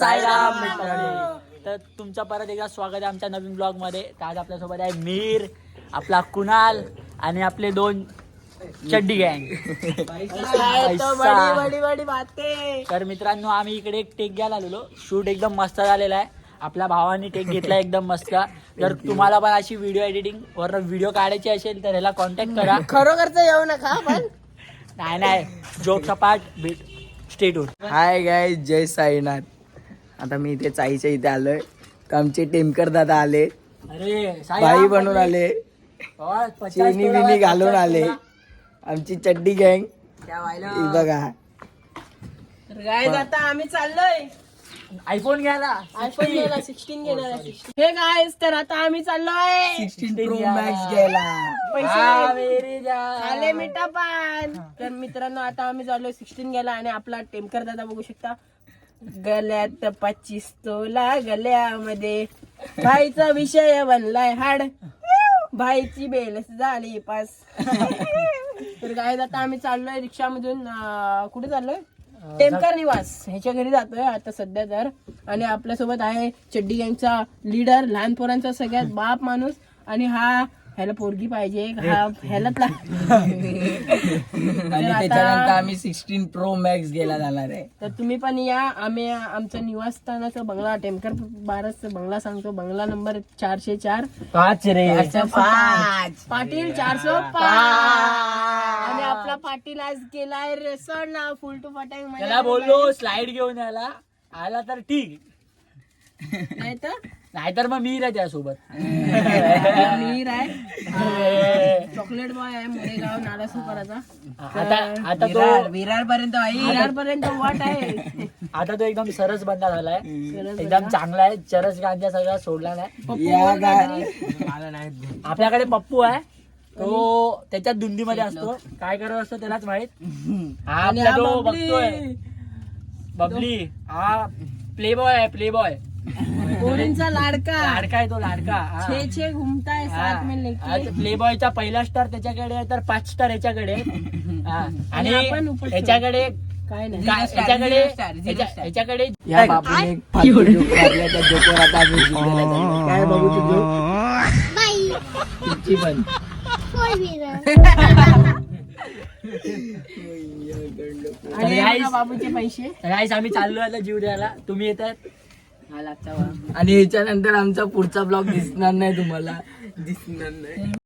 साईराम मित्रांनो, तर तुमचं परत एकदा स्वागत आहे आमच्या नवीन ब्लॉग मध्ये. तर आज आपल्यासोबत आहे मीर, आपला कुणाल आणि आपले दोन चड्डी गँग. तर मित्रांनो, आम्ही इकडे एक टेक घ्यायला आलेलो. शूट एकदम मस्त झालेला आहे. आपल्या भावानी टेक घेतला एकदम मस्त. जर तुम्हाला पण अशी व्हिडिओ एडिटिंग वर व्हिडिओ काढायची असेल तर ह्याला कॉन्टॅक्ट करा. खरोखरच येऊ नका पण नाही जोक सपाट भेट स्टेटून. हाय गाय, जय साईनाथ. आता मी इथे चाईच्या इथे आलोय. आमचे टेमकर दादा आले, अरे बाई बनून आले, चेनी बिनी घालून आले. आमची चड्डी गँग बघा. तर गाईज आता आम्ही चाललोय आयफोन घ्यायला. आयफोन घ्यायला 16 घेणार. हे गाईज, तर आता आम्ही चाललोय 16 प्रो मॅक्स घ्यायला. पैसे आले मिठा पान. तर मित्रांनो, आता आम्ही चाललोय 16 घ्यायला. आणि आपला टेमकर दादा बघू शकता, गल्यात 25 तोला गल्यामध्ये. भाईचा विषय बनलाय हाड, भाईची बेलस झाली पास. तर गाईज, आता आम्ही चाललोय रिक्षामधून. कुठे चाललोय? टेमकर निवास ह्याच्या घरी जातोय आता सध्या तर. आणि आपल्यासोबत आहे चड्डी गँगचा लीडर, लहान पोरांचा सगळ्यात बाप माणूस. आणि ह्याला पोरगी पाहिजे, ह्यालाच आणि त्याच्यानंतर आम्ही 16 प्रो मॅक्स घ्यायला जाणार आहे. तर तुम्ही पण या. आम्ही आमचं निवासस्थानाचा बंगला, टेमकर बारसचा बंगला सांगतो. बंगला नंबर 404 5 रे. 5 पाटील 405. आणि आपला पाटील आज गेलाय रेसॉर्टला फुल टू फटांग. त्याला बोललो स्लाइड घेऊन यायला, आला तर ठीक, नाहीतर मग मीर आहे त्यासोबत. मीर आहे, चॉकलेट बॉय आहे, मोरेगाव नालासोपाराचा. आता तो विरार पर्यंत पर्यंत वाट आहे. आता तो एकदम सरस बंदा झालाय, एकदम चांगला आहे. चरस गांजा सगळा सोडला नाही. आपल्याकडे पप्पू आहे, तो त्याच्यात धुंदीमध्ये असतो. काय करत असतो त्यालाच माहित. हा आपला तो बघतोय बबली, हा प्ले बॉय आहे, प्ले बॉय. पोरींचा लाडका आहे तो, लाडका. छे घुमताय साथ में लेके. प्ले बॉयचा पहिला स्टार त्याच्याकडे आहे, तर 5 स्टार याच्याकडे आहे. आणि आपण उपस्थित. याच्याकडे काय नाही, याच्याकडे या बापूने एक फालतू जोक मारला. त्या जोकवर आता आम्ही जिंकायला चाललो. काय बाबू तुझं? तुमची पण आणि बघा बाबूचे पैसे. गाईस, आम्ही चाललो आता जीव द्यायला. तुम्ही येतात. आणि याच्यानंतर आमचा पुढचा ब्लॉग दिसणार नाही तुम्हाला.